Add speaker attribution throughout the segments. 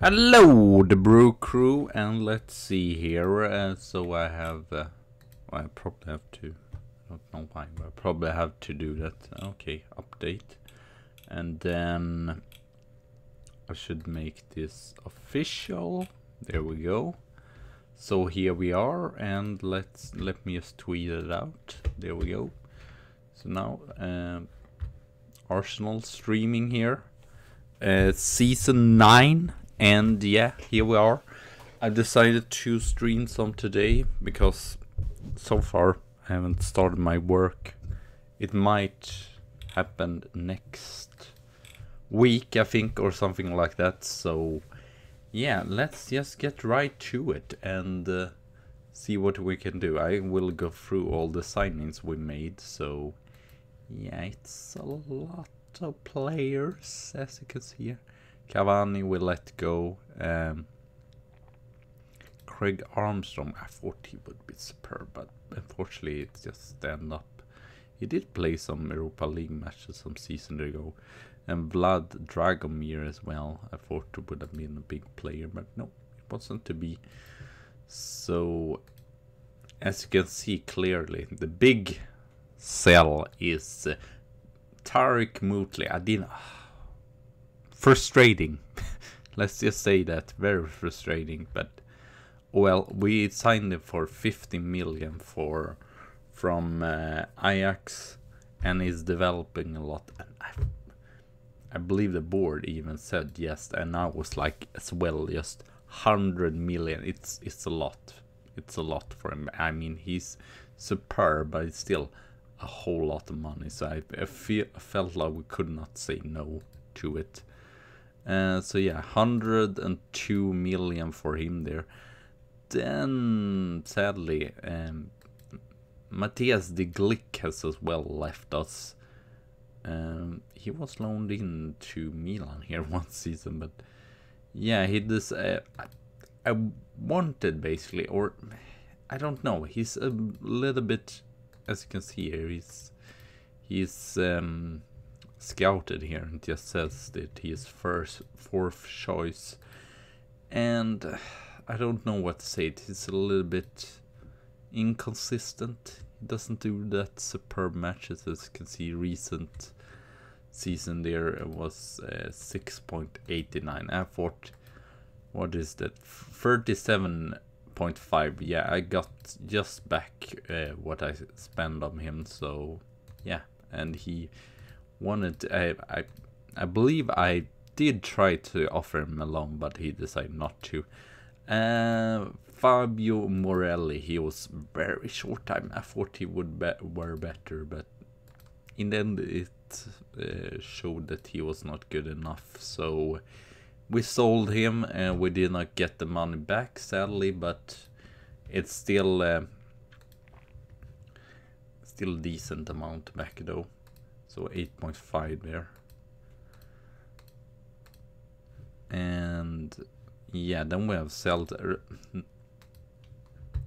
Speaker 1: Hello, the brew crew, and let's see here. So I have, I probably have to, I don't know why, but I probably have to do that. Okay, update, and then I should make this official. There we go. So here we are, and let me just tweet it out. There we go. So now Arsenal streaming here, season 9. And yeah, here we are. I decided to stream some today because so far I haven't started my work. It might happen next week, I think, or something like that. So yeah, let's just get right to it and see what we can do. I will go through all the signings we made. So yeah, it's a lot of players, as you can see here. Cavani will let go. Craig Armstrong, I thought he would be superb, but unfortunately it just stand up. He did play some Europa League matches some season ago. And Vlad Dragomir as well. I thought it would have been a big player, but no, it wasn't to be. So, as you can see clearly, the big sell is Tariq Mutley. I didn't... Frustrating. Let's just say that. Very frustrating. But well, we signed him for 50 million from Ajax, and he's developing a lot. And I believe the board even said yes, and I was like as well, just 100 million. It's a lot. It's a lot for him. I mean, he's superb, but it's still a whole lot of money. So I felt like we could not say no to it. So yeah, 102 million for him there. Then sadly, Matthias de Glick has as well left us. He was loaned in to Milan here one season, but yeah, he does. I wanted basically, or I don't know. He's a little bit, as you can see here, he's scouted here and just says that he is fourth choice, and I don't know what to say. He's a little bit inconsistent. He doesn't do that superb matches, as you can see. Recent season there was 6.89. I thought, what is that, 37.5. yeah, I got just back what I spent on him. So yeah, and he wanted I believe I did try to offer him a loan, but he decided not to. Fabio Morelli, he was very short time. I thought he would were better, but in the end it showed that he was not good enough. So we sold him, and we did not get the money back, sadly, but it's still a decent amount back though. So 8.5 there. And yeah, then we have sold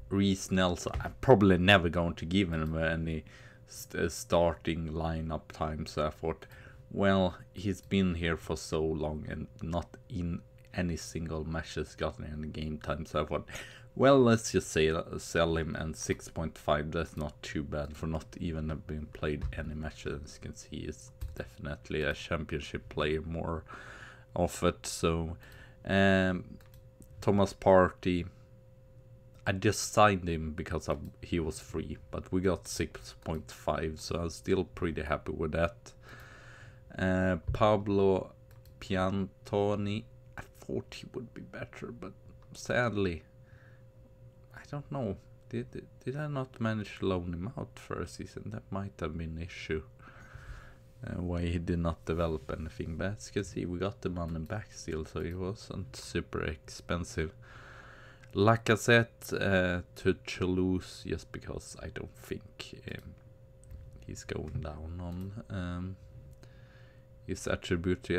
Speaker 1: Reece Nelson. I'm probably never going to give him any starting lineup time. So I thought, well, he's been here for so long and not in any single matches gotten any game time. So I thought, well, let's just say sell him, and 6.5, that's not too bad for not even have been played any matches. As you can see, he's definitely a championship player more of it. So Thomas Partey, I just signed him because he was free, but we got 6.5, so I'm still pretty happy with that. Pablo Piantoni, I thought he would be better, but sadly, I don't know. Did I not manage to loan him out for a season? That might have been an issue. Why he did not develop anything. But as you can see, we got the money back still, so he wasn't super expensive. Lacazette to Toulouse, just because I don't think he's going down on his attribute.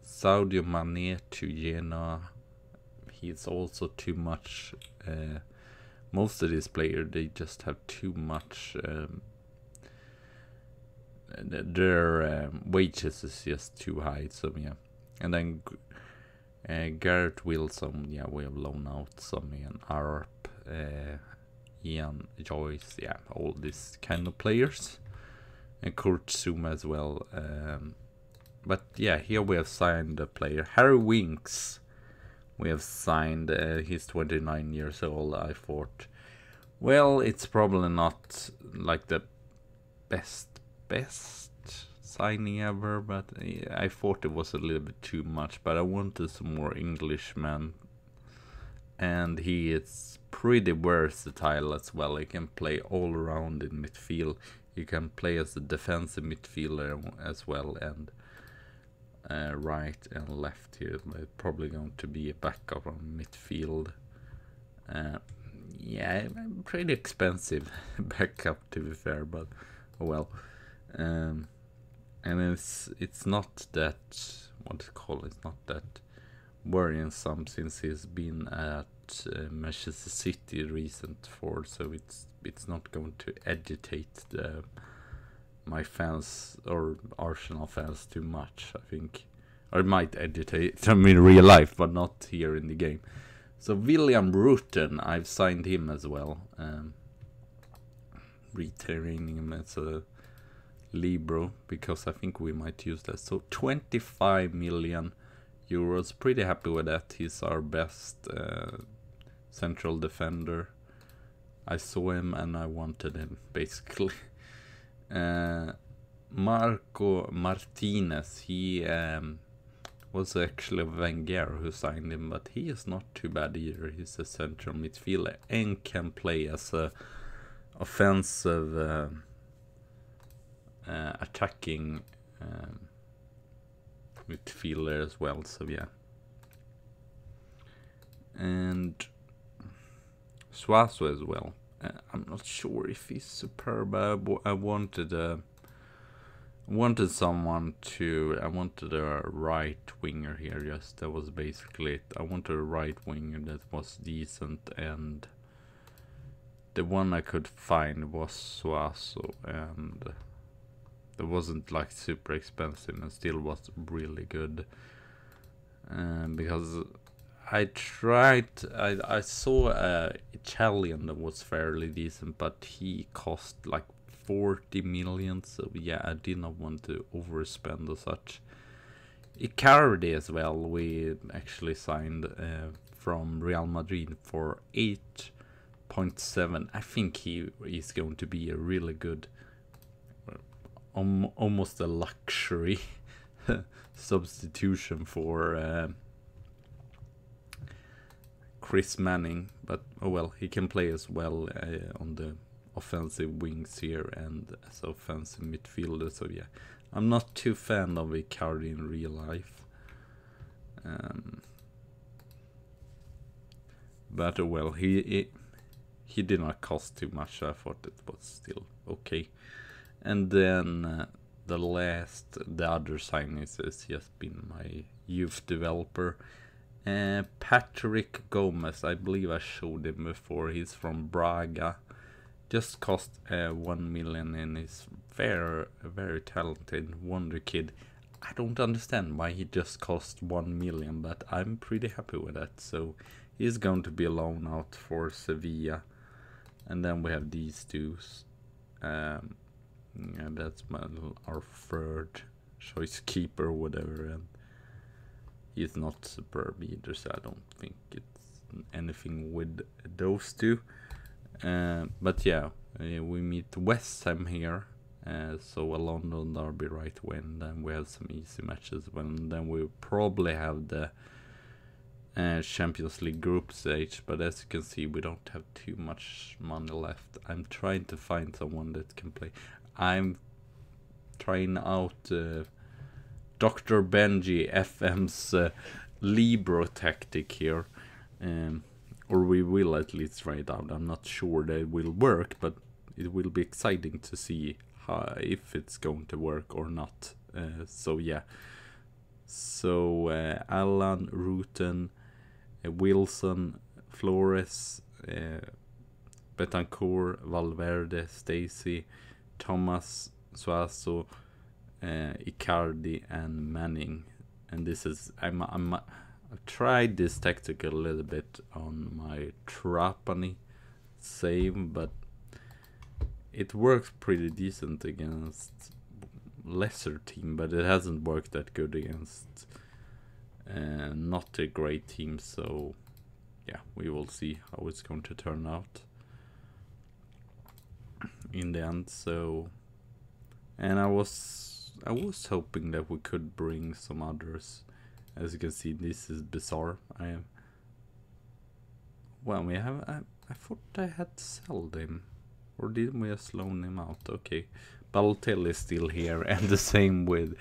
Speaker 1: Sadio Mane to Genoa. He's also too much. Most of these players, they just have too much. Their wages is just too high. So yeah, and then Garrett Wilson, yeah, we have loaned out some Ian Arp, Ian Joyce, yeah, all these kind of players. And Kurt Zuma as well. But yeah, here we have signed a player, Harry Winks. We have signed, he's 29 years old. I thought, well, it's probably not like the best signing ever, but I thought it was a little bit too much. But I wanted some more Englishman, and he is pretty versatile as well. He can play all around in midfield. He can play as a defensive midfielder as well, and right and left here. But probably going to be a backup on midfield. Yeah, pretty expensive backup to be fair, but oh well. And it's not that, what to call it, it's not that worrisome since he's been at Manchester City recent for, so it's not going to agitate my fans or Arsenal fans too much, I think. Or it might agitate them in real life, but not here in the game. So William Rutten, I've signed him as well. Retaining him as a libero, because I think we might use that. So 25 million euros, pretty happy with that. He's our best central defender. I saw him and I wanted him, basically. Marco Martinez, he was actually Wenger who signed him, but he is not too bad either. He's a central midfielder and can play as a offensive attacking midfielder as well, so yeah. And Suazo as well. I'm not sure if he's superb. I wanted someone to. I wanted a right winger here. Yes, that was basically it. I wanted a right winger that was decent, and the one I could find was Suazo, and it wasn't like super expensive and still was really good. Because I tried, I saw Italian that was fairly decent, but he cost like 40 million, so yeah, I did not want to overspend or such. Icardi as well, we actually signed from Real Madrid for 8.7. I think he is going to be a really good, almost a luxury substitution for Chris Manning, but oh well, he can play as well on the offensive wings here and as offensive midfielder, so yeah, I'm not too fan of Icardi in real life. But oh well, he did not cost too much, so I thought it was still okay. And then the other signings has just been my youth developer, Patrick Gomez. I believe I showed him before. He's from Braga. Just cost 1 million, and he's very talented wonder kid. I don't understand why he just cost 1 million, but I'm pretty happy with that. So he's going to be a loan out for Sevilla. And then we have these two. And that's our third choice keeper or whatever. And he's not superb either, so I don't think it's anything with those two. But yeah, we meet West Ham here. So a London derby right away, and then we have some easy matches. And then we probably have the Champions League group stage, but as you can see, we don't have too much money left. I'm trying to find someone that can play. I'm trying out Dr. Benji FM's libero tactic here, or we will at least try it out. I'm not sure that it will work, but it will be exciting to see if it's going to work or not. So yeah, so Alan, Rutten, Wilson, Flores, Betancourt, Valverde, Stacy, Thomas, Suazo, Icardi, and Manning. And this is I'm I've tried this tactic a little bit on my Trapani save, but it works pretty decent against lesser team, but it hasn't worked that good against not a great team. So yeah, we will see how it's going to turn out in the end. So, and I was hoping that we could bring some others. As you can see, this is bizarre. I thought I had sold him, or didn't we just loan him out? Okay, Balotelli is still here, and the same with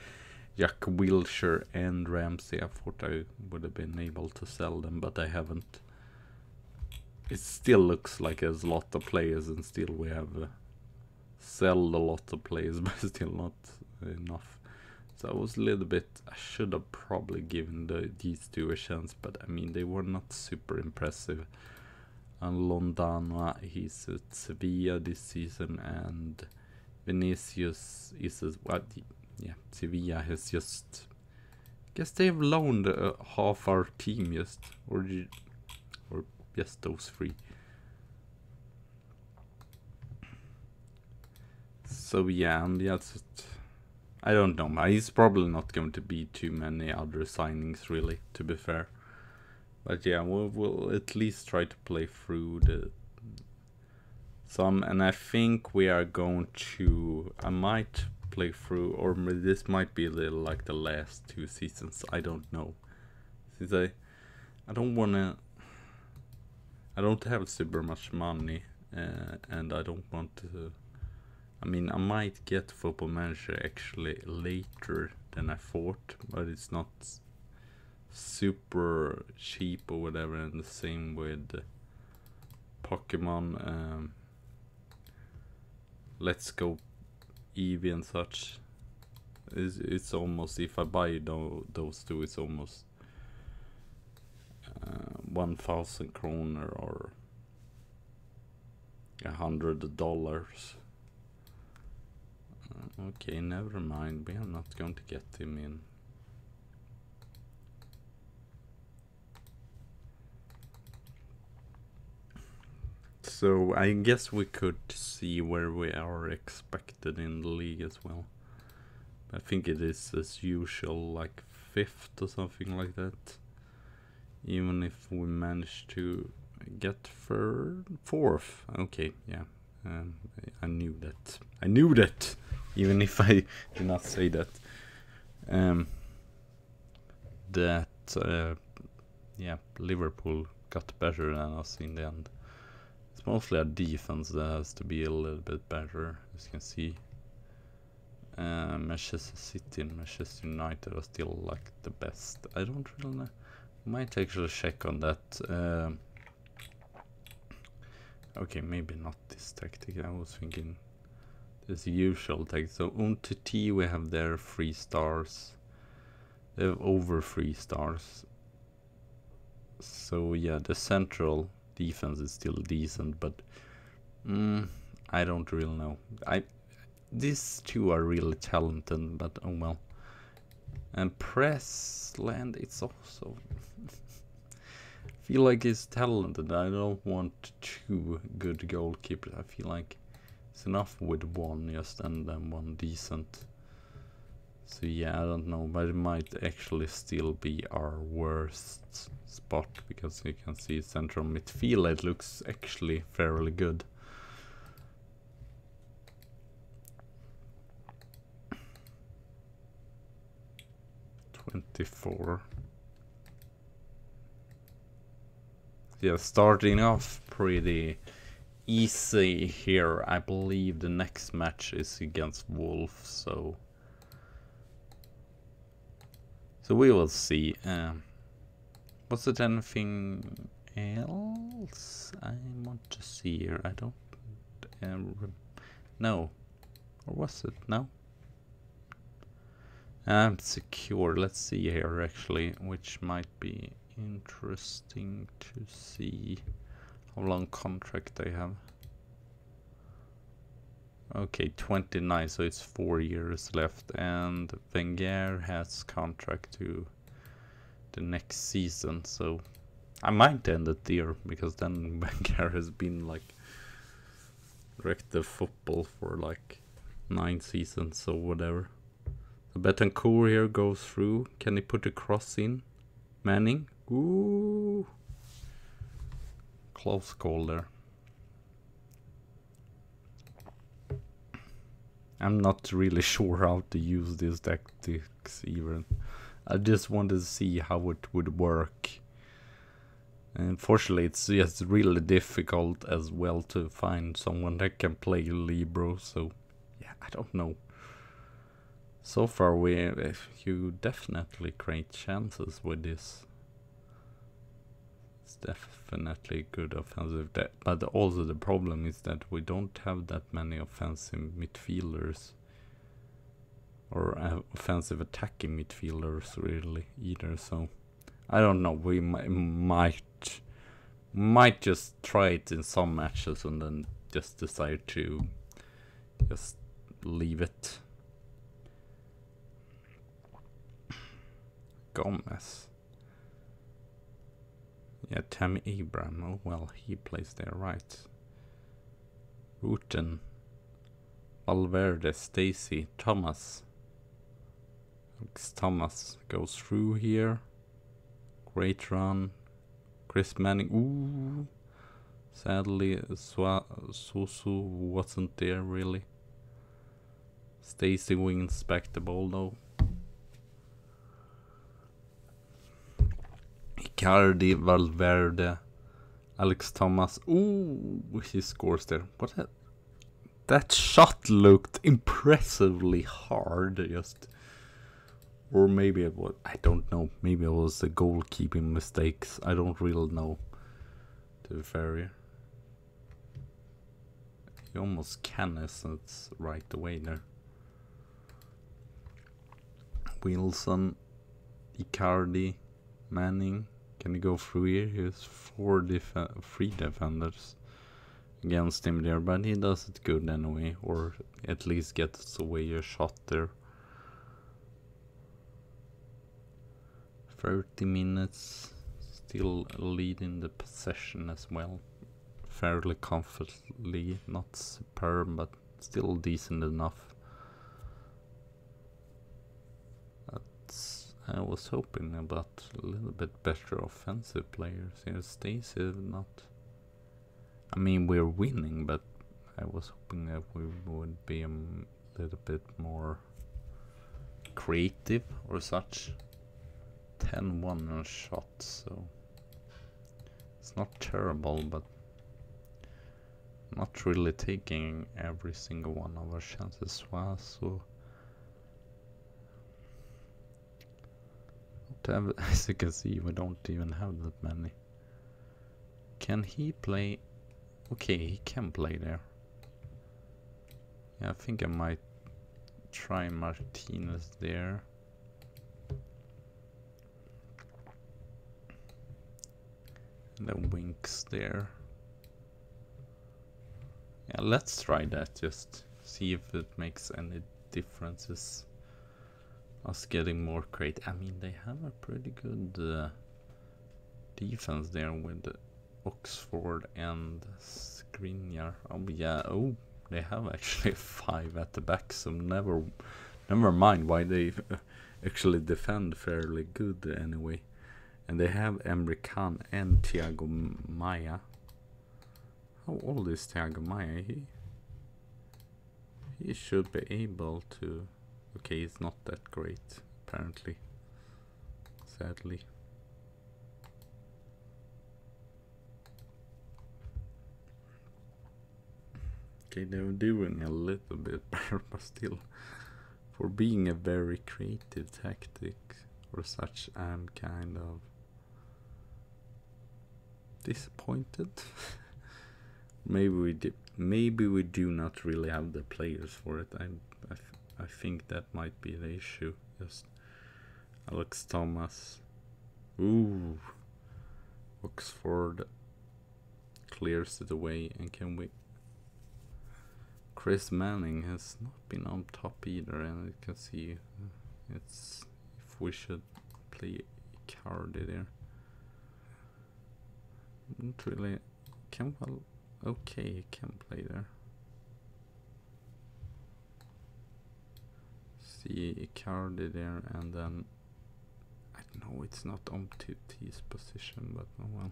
Speaker 1: Jack Wilshere and Ramsey. I thought I would have been able to sell them, but I haven't. It still looks like there's a lot of players, and still we have sold a lot of players, but still not enough. So I was a little bit, I should have probably given these two a chance, but I mean, they were not super impressive. And Londano, he's at Sevilla this season, and Vinicius is well, yeah, Sevilla has just, I guess they've loaned half our team just, or just those three. So yeah, and that's, I don't know. He's probably not going to be too many other signings, really, to be fair. But yeah, we'll at least try to play through some, and I think we are going to, I might play through, or this might be a little like the last 2 seasons, I don't know. Since I don't wanna, I don't have super much money, and I don't want to, I mean, I might get Football Manager actually later than I thought, but it's not super cheap or whatever, and the same with Pokemon. Let's Go Eevee and such. It's almost, if I buy those two, it's almost 1,000 kroner or $100. Okay, never mind. We are not going to get him in. So I guess we could see where we are expected in the league as well. I think it is as usual like 5th or something like that. Even if we manage to get 4th. Okay, yeah. I knew that. I knew that! Even if I did not say that. Yeah, Liverpool got better than us in the end. It's mostly our defense that has to be a little bit better, as you can see. Manchester City and Manchester United are still like the best. I don't really know. Might actually check on that. Okay, maybe not this tactic. I was thinking this usual tactic. So UNTT, we have their 3 stars. They have over 3 stars. So yeah, the central defense is still decent, but I don't really know. These two are really talented, but oh well. And Pressland, it's also feel like he's talented. I don't want 2 good goalkeepers. I feel like it's enough with 1 just, and then 1 decent. So yeah, I don't know, but it might actually still be our worst spot, because you can see central midfield, it looks actually fairly good. $24. Yeah, starting off pretty easy here. I believe the next match is against Wolves, so we will see. Was it anything else I want to see here? I don't no, or was it? No, I'm secure. Let's see here actually, which might be interesting to see how long contract they have. Okay, 29, so it's 4 years left, and Wenger has contract to the next season, so I might end it there, because then Wenger has been like director of football for like 9 seasons or whatever. So Betancourt here goes through. Can he put a cross in? Manning? Ooh, close call there. I'm not really sure how to use these tactics even. I just wanted to see how it would work. Unfortunately, it's just really difficult as well to find someone that can play Libero, so yeah, I don't know. So far, you definitely create chances with this. It's definitely good offensive, but also the problem is that we don't have that many offensive midfielders or offensive attacking midfielders really either, so I don't know. We might just try it in some matches and then just decide to just leave it. Gomez. Yeah, Tammy Abraham. Oh well, he plays there, right? Wooten, Valverde, Stacy, Thomas. Thomas goes through here. Great run. Chris Manning. Ooh. Sadly, Susu wasn't there really. Stacy wins back the ball though. Icardi, Valverde, Alex Thomas. Ooh, he scores there. What? That shot looked impressively hard. Just, or maybe it was. I don't know. Maybe it was the goalkeeping mistakes. I don't really know. To be fair, he almost canisters right away there. Wilson, Icardi, Manning. Can he go through here? He has 3 defenders against him there, but he does it good anyway, or at least gets away a shot there. 30 minutes, still leading the possession as well. Fairly comfortably, not superb, but still decent enough. I was hoping about a little bit better offensive players here. Stacy not. I mean, we're winning, but I was hoping that we would be a little bit more creative or such. 10-1 on shots, so it's not terrible, but not really taking every single one of our chances. So as you can see, we don't even have that many. Can he play? Okay, he can play there. Yeah, I think I might try Martinez there. And then Winks there. Yeah, let's try that, just see if it makes any differences. Us getting more creative. I mean, they have a pretty good defense there with Oxford and Skriniar. Oh yeah, oh, they have actually 5 at the back, so never mind why they actually defend fairly good anyway. And they have Emre Can and Thiago Maia. How old is Thiago Maia? He should be able to. Okay, it's not that great, apparently. Sadly. Okay, they're doing a little bit better, but still, for being a very creative tactic or such, I'm kind of disappointed. Maybe we do not really have the players for it. I think that might be the issue. Just Alex Thomas. Ooh. Oxford clears it away, and can we? Chris Manning has not been on top either, and you can see it's if we should play Icardi there. Not really. Campbell, okay, he can play there. See Icardi there, and then I know it's not on TT's position, but oh well.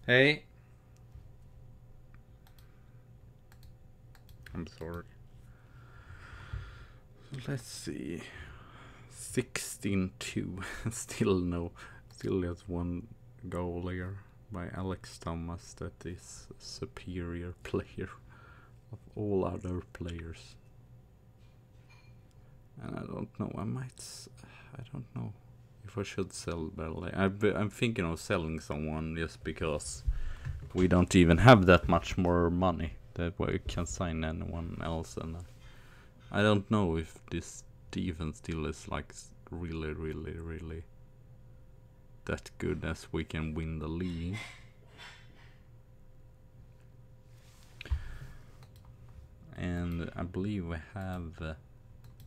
Speaker 1: Hey. I'm sorry. So let's see. 16-2. Still just one goal here by Alex Thomas. That is a superior player of all other players. And I don't know. I don't know if I should sell Berlin. I'm thinking of selling someone just because we don't even have that much more money that we can sign anyone else, and I don't know if this defense still is like really that good as we can win the league. And I believe we have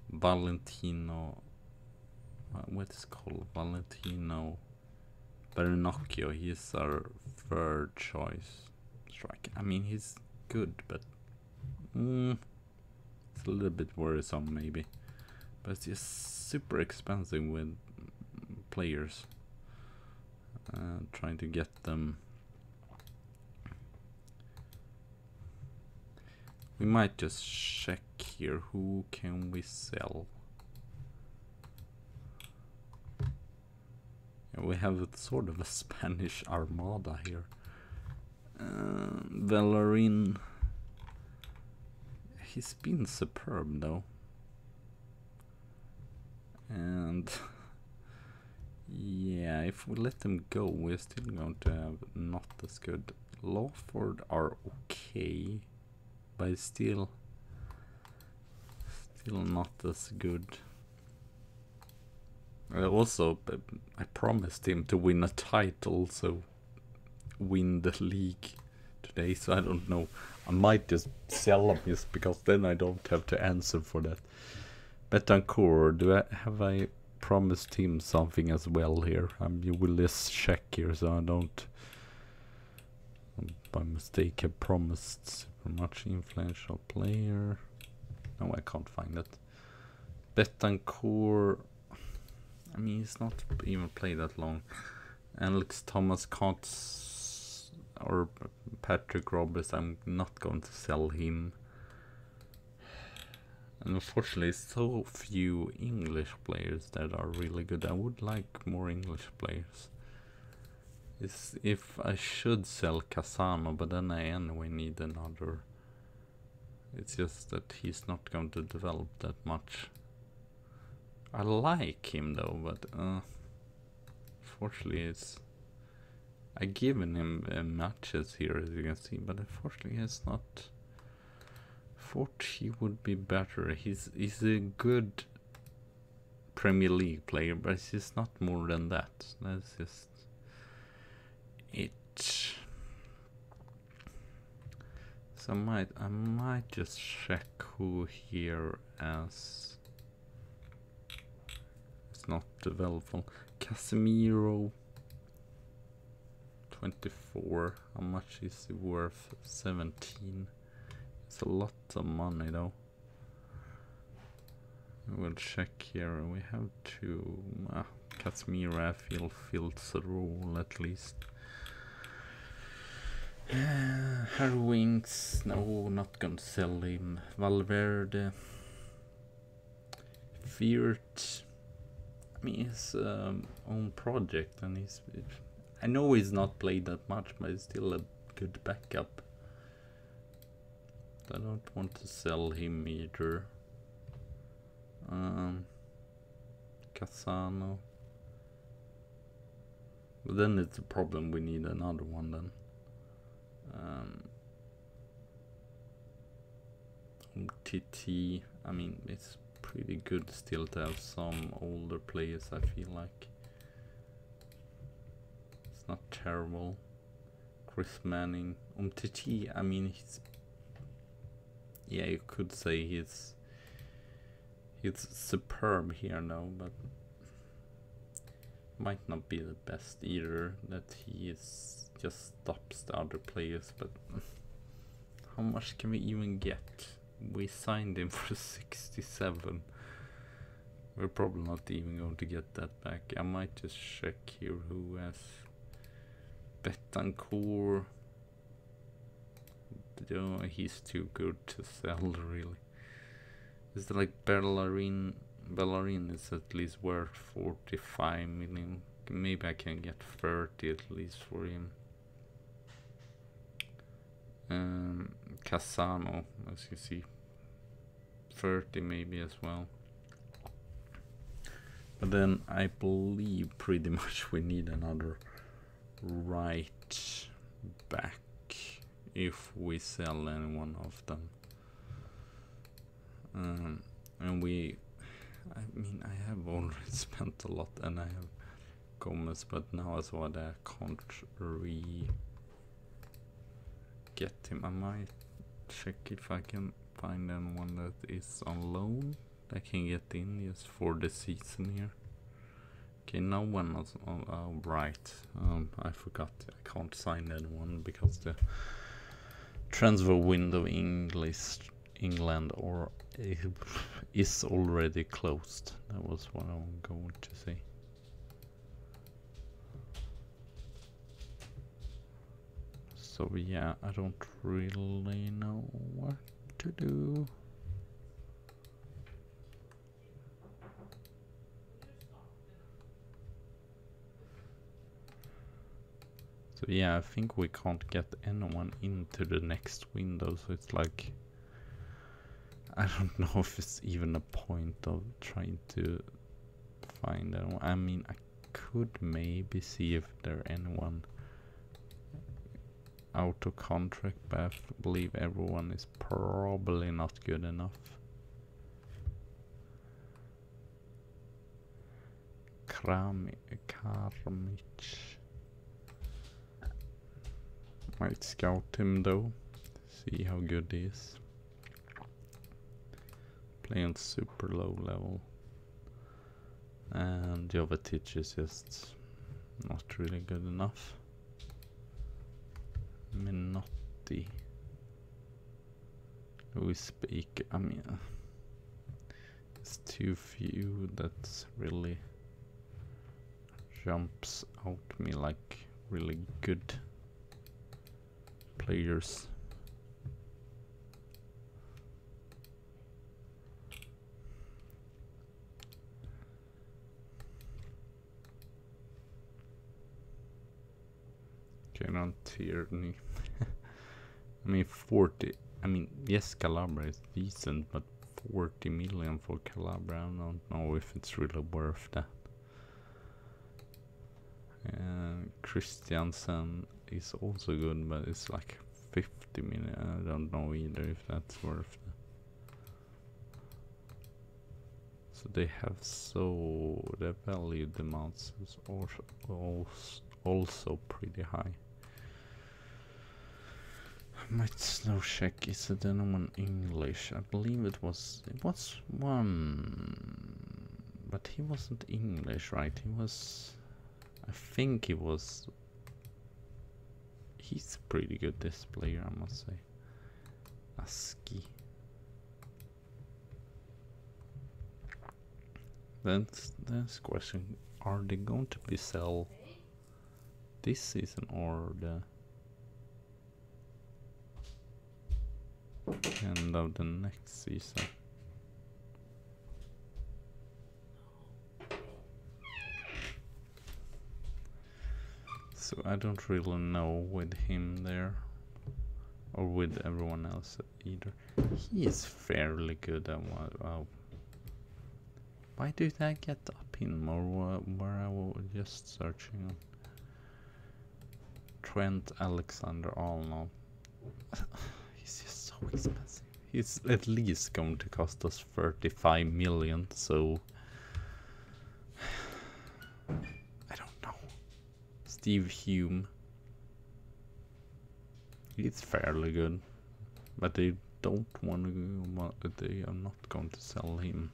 Speaker 1: Valentino, what is called Valentino Bernocchio. He's our third choice striker. I mean, he's good, but it's a little bit worrisome maybe. But it's just super expensive with players. Trying to get them. We might just check here. Who can we sell? Yeah, we have a sort of a Spanish armada here. Bellerin. He's been superb though. And yeah, if we let them go, we're still going to have not as good. Lawford are okay, but still not as good. Also, I promised him to win a title, so win the league today, so I don't know. I might just sell him just because then I don't have to answer for that. Betancourt, have I promised him something as well here? You will just check here, so I don't by mistake have promised super much influential player. No, I can't find it. Betancourt, I mean, he's not even played that long. Alex Thomas can't, or Patrick Roberts, I'm not going to sell him. And unfortunately, so few English players that are really good. I would like more English players. If I should sell Casano, but then I anyway need another. It's just that he's not going to develop that much. I like him though, but unfortunately I've given him matches here, as you can see, but unfortunately it's not. Thought he would be better. He's a good Premier League player, but he's not more than that. That's just it. So I might just check who here as it's not developable. Casemiro 24. How much is he worth? 17. It's a lot of money though. We'll check here. We have to Casemiro, I feel, fills the role at least. Harwings, no, not gonna sell him. Valverde, Fiert, I mean, his own project, and I know he's not played that much, but he's still a good backup. I don't want to sell him either. Casano. But then it's a problem, we need another one then. TT, I mean, it's pretty good still to have some older players, I feel like. It's not terrible. Chris Manning. TT, I mean, yeah, you could say he's It's superb here now, but might not be the best either, that he is just stops the other players. But how much can we even get? We signed him for 67. We're probably not even going to get that back. I might just check here who has Betancourt. Oh, he's too good to sell, really. Is it like Bellerin? Bellerin is at least worth 45 million. Maybe I can get 30 at least for him. Casano, as you see, 30 maybe as well. But then I believe pretty much we need another right back if we sell any one of them. And I mean, I have already spent a lot, and I have Gomez, but now as well I can't get him. I might check if I can find anyone that is on loan that can get in just for the season here. Okay, no one was on, right. I forgot, I can't sign anyone because the transfer window in England or is already closed. That was what I'm going to say. So yeah, I don't really know what to do. So yeah, I think we can't get anyone into the next window, so it's like, I don't know if it's even a point of trying to find anyone. I mean, I could maybe see if there anyone out of contract, but I believe everyone is probably not good enough. Karmic. Might scout him though, see how good he is. Playing super low level. And Jovetic is just not really good enough. Minotti. We speak, I mean, it's too few that really jumps out me like really good players. Okay, not Tierney. I mean 40. I mean, yes, Calabria is decent, but 40 million for Calabria, I don't know if it's really worth that. Christiansen is also good, but it's like 50 million. I don't know either if that's worth it. So they have the value demands is also pretty high. I might slow check, is it anyone English? I believe it was one, but he wasn't English, right? He was, I think he was, he's pretty good, this player, I must say. Aski. That's the question, are they going to be sell this season or the end of the next season? So I don't really know with him there, or with everyone else either. He is fairly good at what. Why did I get up him, or where I was just searching on? Trent Alexander-Arnold. He's just so expensive. He's at least going to cost us 35 million, so I don't know. Steve Hume. He's fairly good, but they don't want to. They are not going to sell him.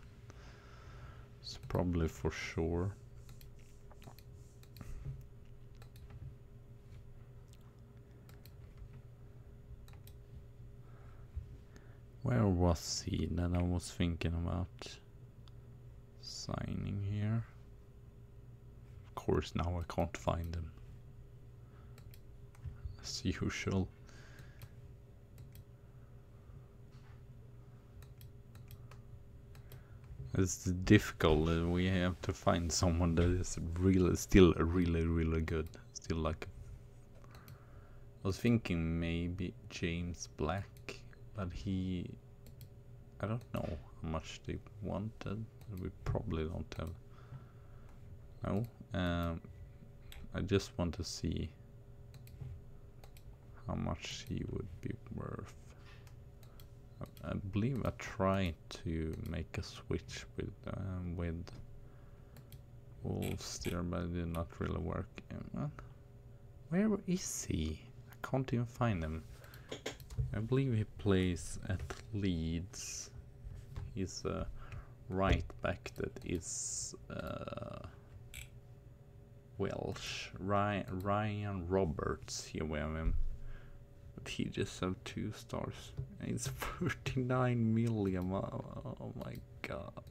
Speaker 1: It's probably for sure. Where was he that I was thinking about signing here? Of course, now I can't find him. As usual. It's difficult. We have to find someone that is still really good. Still like. I was thinking maybe James Black. But I don't know how much they wanted. We probably don't have. No, I just want to see how much he would be worth. I believe I tried to make a switch with Wolves there, but it did not really work. Where is he? I can't even find him. I believe he plays at Leeds. He's a right back that is Welsh. Ryan Roberts, here we have him. But he just have 2 stars. And it's 39 million. Oh my god.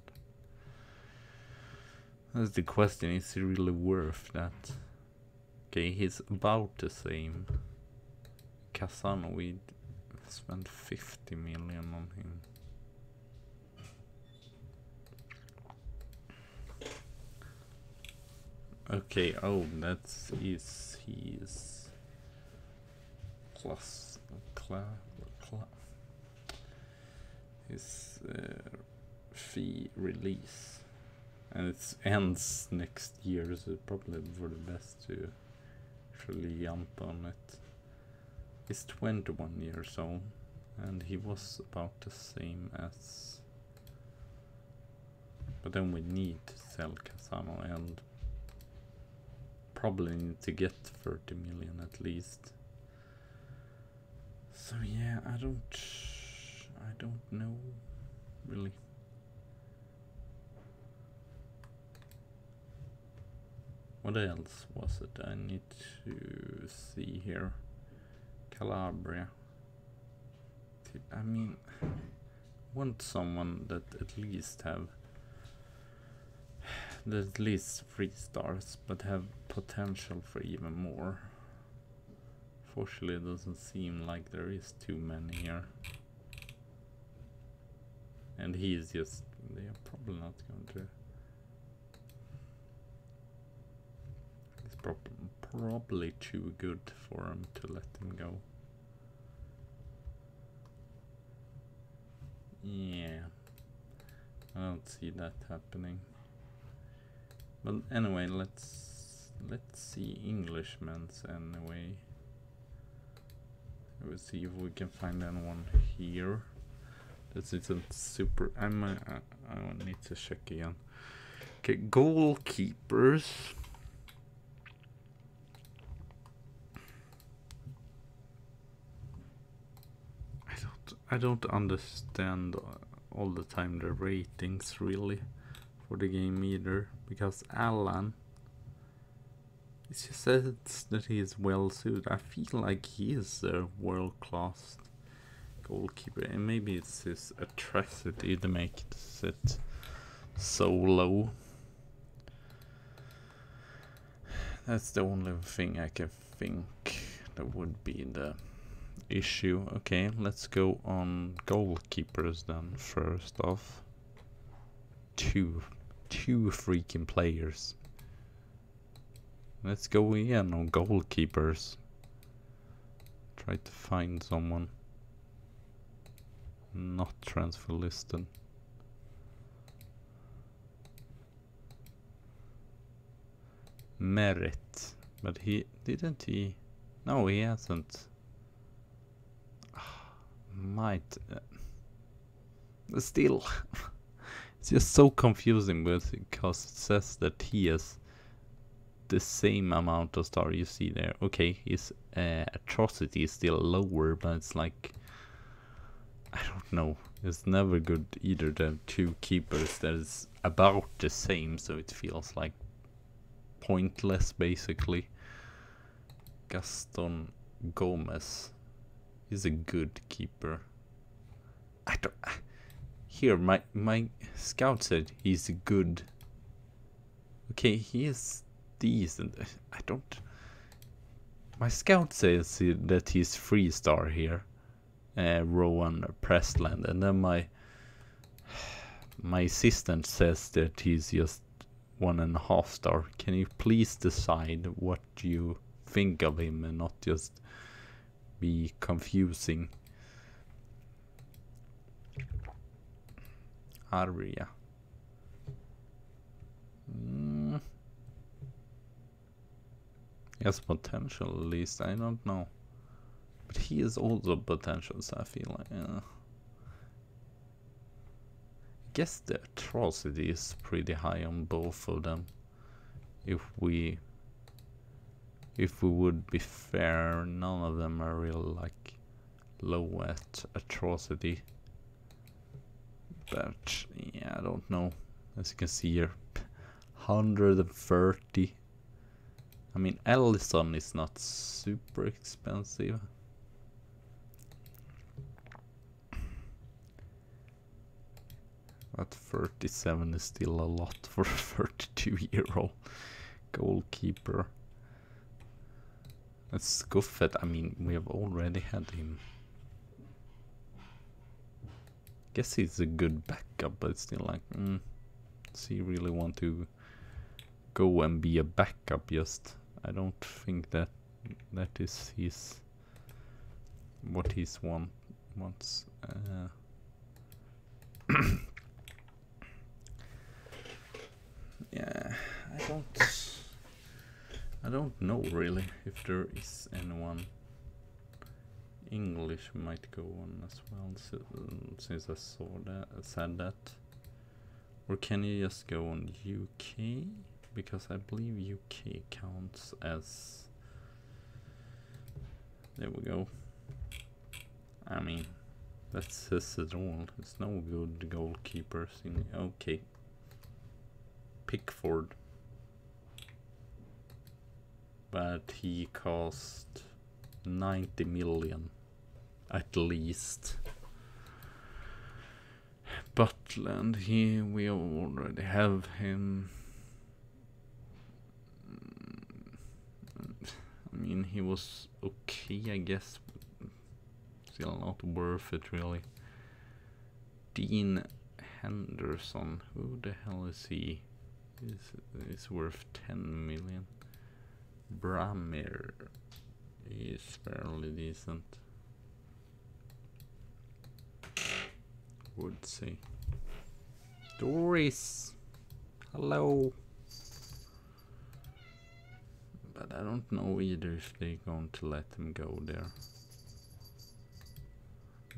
Speaker 1: That's the question, is he really worth that? Okay, he's about the same. Casano, we spent 50 million on him. Okay, oh, he is his fee release, and it ends next year, so probably for the best to actually jump on it. He's 21 years old, and he was about the same as. But then we need to sell Casano and probably need to get 30 million at least. So yeah, I don't know really. What else was it? I need to see here. Calabria. I mean, want someone that at least 3 stars, but have potential for even more. Fortunately, it doesn't seem like there is too many here. And he is just, they are probably not going to. He's probably too good for him to let him go. Yeah, I don't see that happening. But anyway, let's see Englishmen's anyway. We'll see if we can find anyone here. This isn't super. I need to check again. Okay, goalkeepers. I don't understand all the time the ratings really for the game either, because Alan, it just says that he is well suited. I feel like he is a world class goalkeeper, and maybe it's his atrocity that makes it so low. That's the only thing I can think that would be the issue. Okay, let's go on goalkeepers then. First off, two freaking players. Let's go again on goalkeepers. Try to find someone not transfer listed. Merit, but he no, he hasn't. Might still it's just so confusing, because it says that he has the same amount of star you see there. Okay, his atrocity is still lower, but it's like, I don't know, it's never good either. The 2 keepers that is about the same, so it feels like pointless basically. Gaston Gomez is a good keeper. I don't. Here, my scout said he's good. Okay, he is decent. I don't. My scout says that he's 3-star here, Rowan Prestland, and then my assistant says that he's just 1.5 star. Can you please decide what you think of him and not just be confusing? Aria. He has potential, at least. I don't know. But he is also potential, so I feel like... I guess the atrocity is pretty high on both of them. If we would be fair, none of them are really like low at atrocity. But yeah, I don't know. As you can see here, 130. I mean, Ellison is not super expensive. But 37 is still a lot for a 32-year-old goalkeeper. That's Scuffet. I mean, we have already had him. Guess he's a good backup, but it's still like, does he really want to go and be a backup? Just, I don't think that is his what he's wants. Yeah, I don't know really if there is anyone. English might go on as well, since I said that. Or can you just go on UK? Because I believe UK counts as... There we go. I mean, that says it all. There's no good goalkeepers in... Okay. Pickford. But he cost 90 million. At least. Butland, we already have him. I mean, he was okay, I guess. Still not worth it, really. Dean Henderson, who the hell is he? Is worth 10 million. Bramir is fairly decent. Would say. Doris, hello. But I don't know either if they're going to let him go there.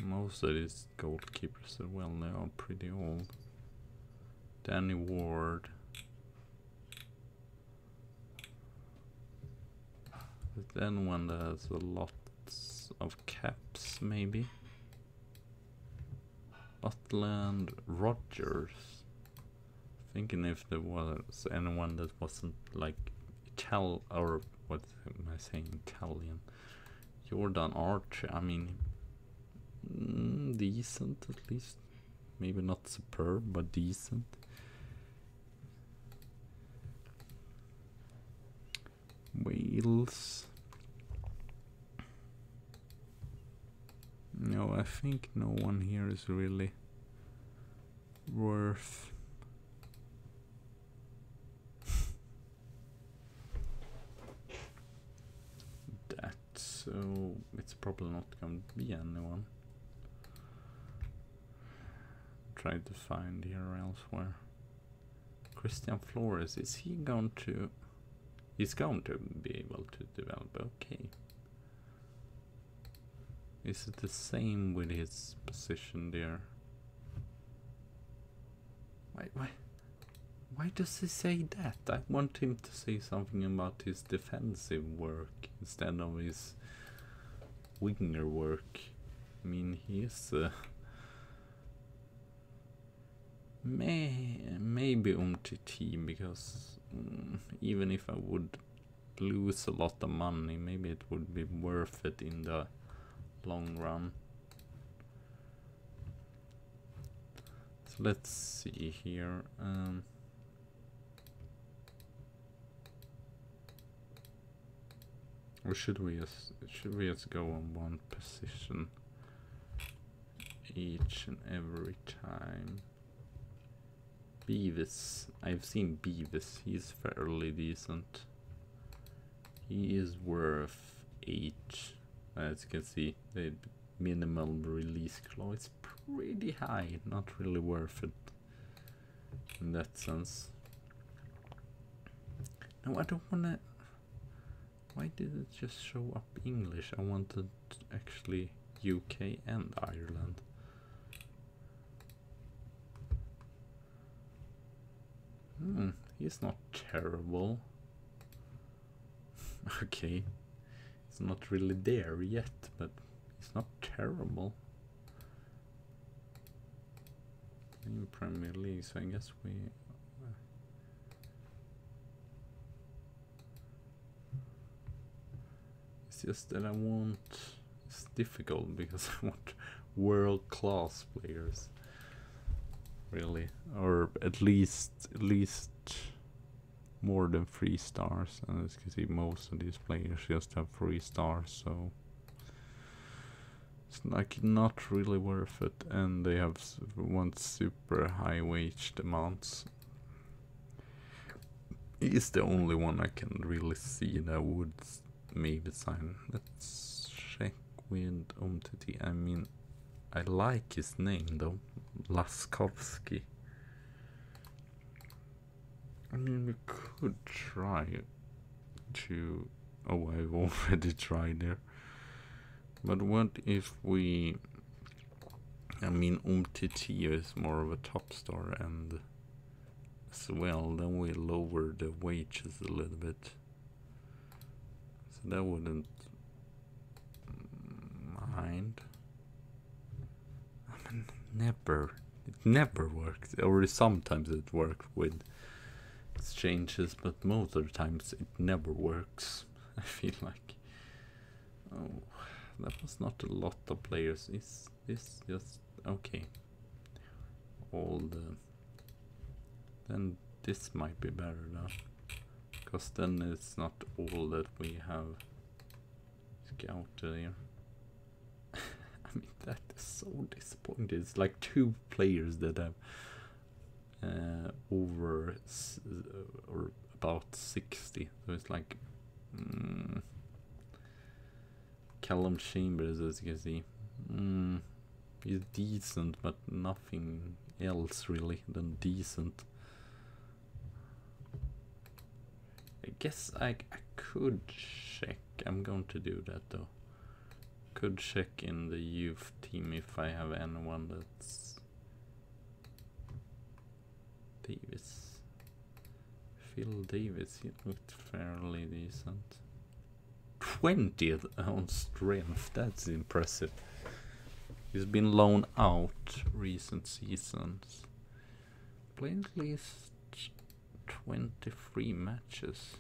Speaker 1: Most of these goalkeepers as well, they are pretty old. Danny Ward. But then one that has a lot of caps, maybe. Butland Rogers. Thinking if there was anyone that wasn't like or what am I saying, Italian. Jordan Archer, I mean, decent at least. Maybe not superb, but decent. Wales. No, I think no one here is really worth. That, so it's probably not going to be anyone. Try to find here elsewhere. Christian Flores, is he going to? He's going to be able to develop. Okay. Is it the same with his position there? Why does he say that? I want him to say something about his defensive work instead of his winger work. I mean, he is Maybe UMTT, because even if I would lose a lot of money, maybe it would be worth it in the long run. So let's see here. Or should we just go on one position each and every time? Beavis, I've seen Beavis, he's fairly decent. He is worth 8. As you can see, the minimal release clause is pretty high, not really worth it in that sense. No, I don't wanna. Why did it just show up English? I wanted actually UK and Ireland. He's not terrible. Okay, it's not really there yet, but it's not terrible. In Premier League, so I guess we. It's just that I want. It's difficult because I want world-class players. Really, or at least more than 3 stars, and as you can see, most of these players just have 3 stars, so it's like not really worth it, and they have want super high wage amounts. He's the only one I can really see that would maybe sign. Let's check with UMTT. I mean, I like his name though, Laskovsky. I mean, we could try to. Oh, I've already tried there. But what if we. I mean, UMTT is more of a top star, and as well, then we lower the wages a little bit. So that wouldn't mind. I mean, it never works. Or sometimes it works with exchanges, but most of the times it never works. I feel like. Oh, that was not a lot of players. Is this just okay? Then this might be better now, because then it's not all that we have scouted here. I mean, that is so disappointing. It's like 2 players that have over or about 60, so it's like Callum Chambers, as you can see, he's decent, but nothing else really than decent. I guess I could check. I'm going to do that though. Could check in the youth team if I have anyone that's Davis. Phil Davis, he looked fairly decent. 20th on strength, that's impressive. He's been loaned out recent seasons. Played at least 23 matches.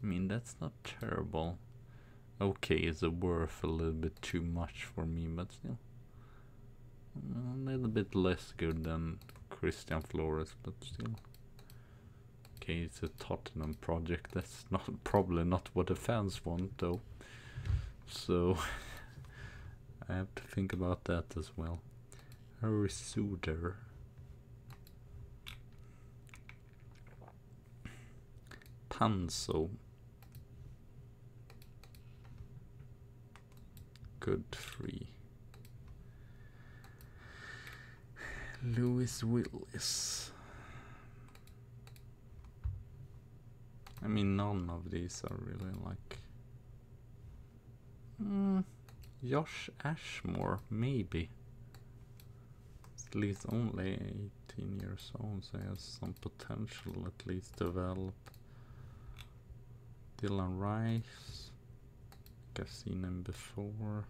Speaker 1: I mean, that's not terrible. Okay, it's worth a little bit too much for me, but still a little bit less good than Christian Flores, but still. Okay, it's a Tottenham project. That's probably not what the fans want though, so I have to think about that as well. Harry Suter. Panso. Good 3. Lewis Willis. I mean, none of these are really like. Josh Ashmore, maybe. At least only 18 years old, so he has some potential at least develop. Dylan Rice. I've seen him before.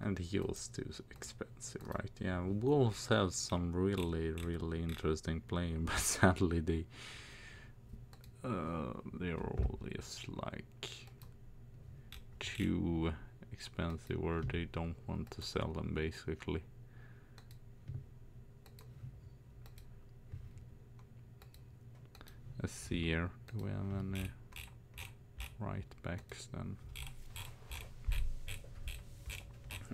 Speaker 1: And he was too expensive, right? Yeah, Wolves have some really interesting players, but sadly they're all just like too expensive, or they don't want to sell them basically. Let's see here. Do we have any right backs then?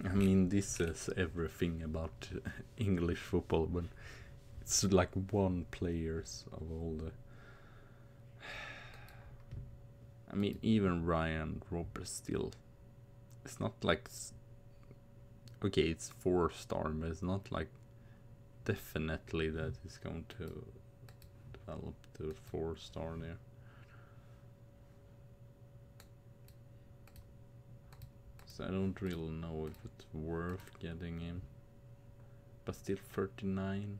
Speaker 1: I mean, this is everything about English football, but it's like one players of all the. I mean, even Ryan Roberts still. It's not like. Okay, it's 4-star, but it's not like definitely that it's going to develop to 4-star there. So I don't really know if it's worth getting him. But still 39.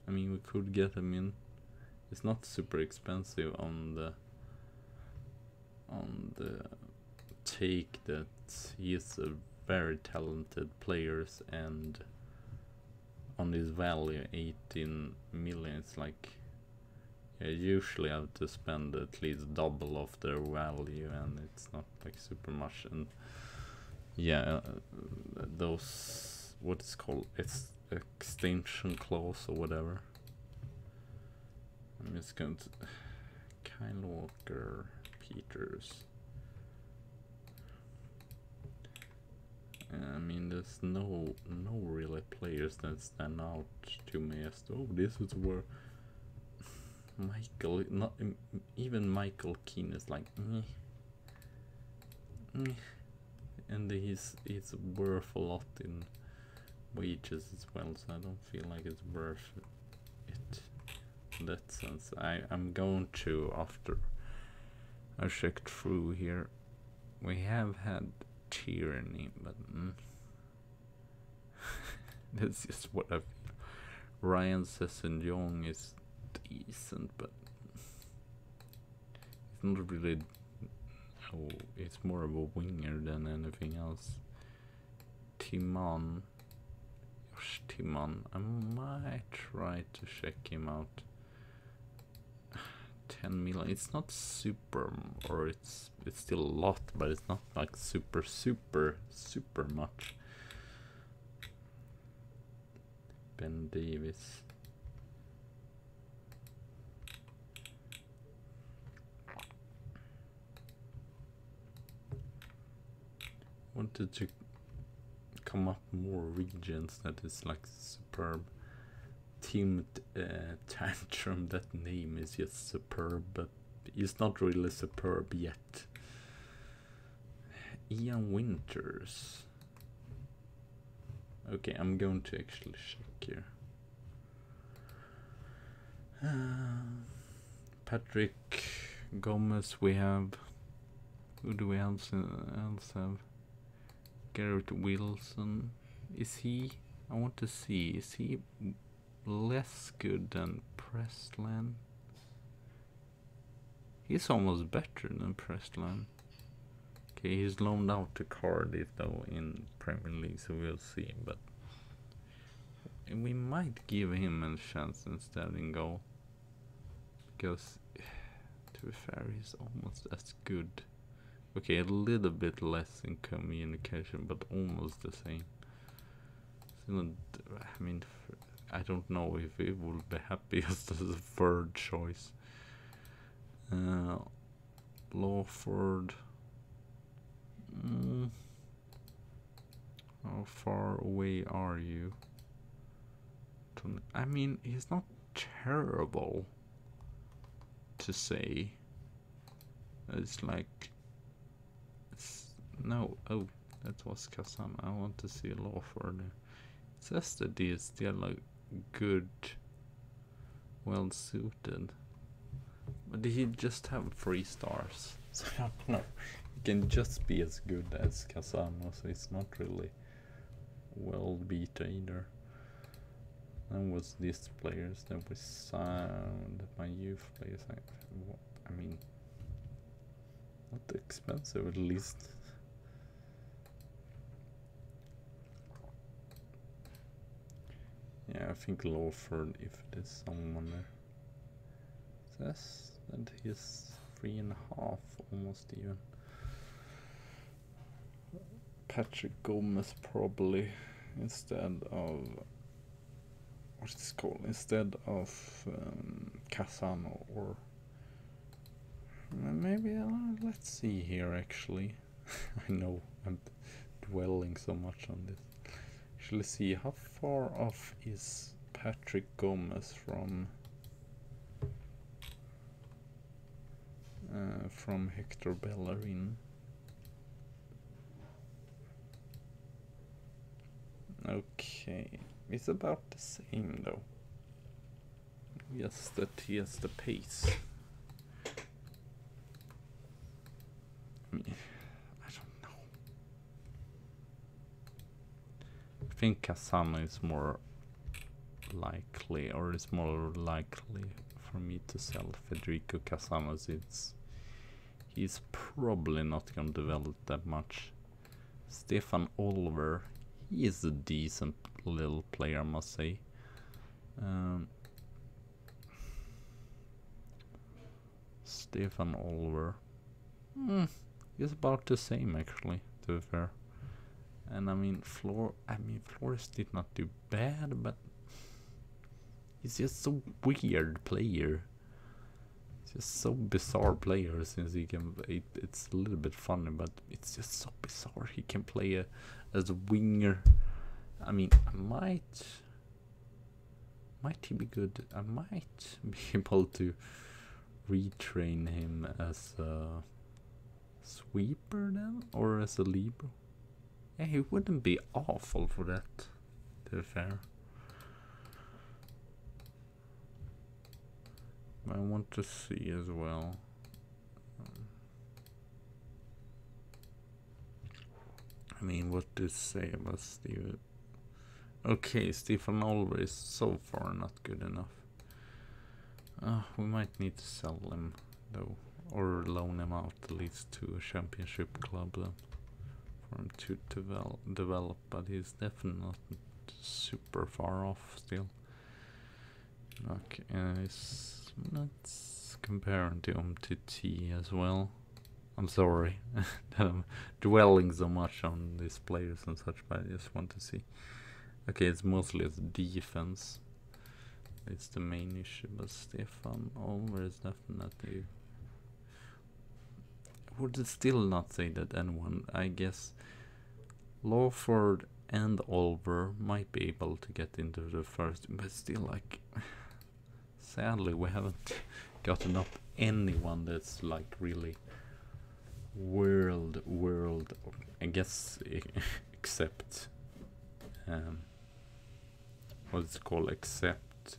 Speaker 1: I mean, we could get him in. It's not super expensive on the take that he is a very talented player, and on his value 18 million, it's like you usually have to spend at least double of their value, and it's not like super much. And yeah, those, what it's called, it's extension clause or whatever. I'm just going to Kyle Walker, Peters. I mean, there's no really players that stand out to me as oh, this is where Michael, not even Michael Keane is like and he's worth a lot in wages as well, so I don't feel like it's worth it in that sense. I'm going to, after I checked through here, we have had Tyranny, but that's just what I feel. Ryan Sessegnon is decent, but it's not really. Oh, it's more of a winger than anything else. Timon, Josh Timon, I might try to check him out. 10 million. It's not super, or it's still a lot, but it's not like super much. Ben Davis. Wanted to come up more regions that is like superb. Team Tantrum, that name is just superb, but it's not really superb yet. Ian Winters. Okay, I'm going to actually check here. Patrick Gomez, we have. Who do we else have? Garrett Wilson. Is he? I want to see. Is he less good than Prestland? He's almost better than Prestland. Okay, he's loaned out to Cardiff though in Premier League, so we'll see. But we might give him a chance instead in goal, because to be fair, he's almost as good. Okay, a little bit less in communication, but almost the same. So, I mean, I don't know if he will be happy as the third choice. Lawford. How far away are you? I mean, he's not terrible to say. It's like, no, oh, that was Kazan. I want to see Lawford. It says that he is still like good, well suited, but he just have 3 stars, so I don't know. He can just be as good as Kazan, so it's not really well beat either. And was these players that we signed, my youth players? I mean, not expensive at least. Yeah, I think Lawford, if it is someone there, says that he's 3.5, almost even. Patrick Gomez probably instead of, what's it called, instead of Casano, or maybe, let's see here actually. I know I'm dwelling so much on this. Actually, see how far off is Patrick Gomez from Hector Bellerin. Okay, it's about the same though. Yes, that he has the pace. I mean, I don't know. I think Casano is more likely, or it's more likely for me to sell Federico Casano, since he's probably not going to develop that much. Stefan Olver, he is a decent little player, I must say. Stefan Olver, he's about the same actually, to be fair. And I mean, Flores did not do bad, but he's just so weird player. It's just so bizarre player, since he can. It's a little bit funny, but it's just so bizarre. He can play as a winger. I mean, might he be good? I might be able to retrain him as a sweeper then, or as a libero. Yeah, he wouldn't be awful for that, to be fair. I want to see as well. I mean, what to say about Steve? Okay, Stefan Olver is so far not good enough. We might need to sell him though, or loan him out at least to a championship club then, for him to develop. But he's definitely not super far off still. Okay, let's compare him to T as well. I'm sorry that I'm dwelling so much on these players and such, but I just want to see. Okay, it's mostly as defense. It's the main issue, but Stefan Olver is definitely. I would still not say that anyone. I guess Lawford and Olver might be able to get into the first, but still, like, sadly we haven't gotten up anyone that's like really world. I guess except what's it called? Except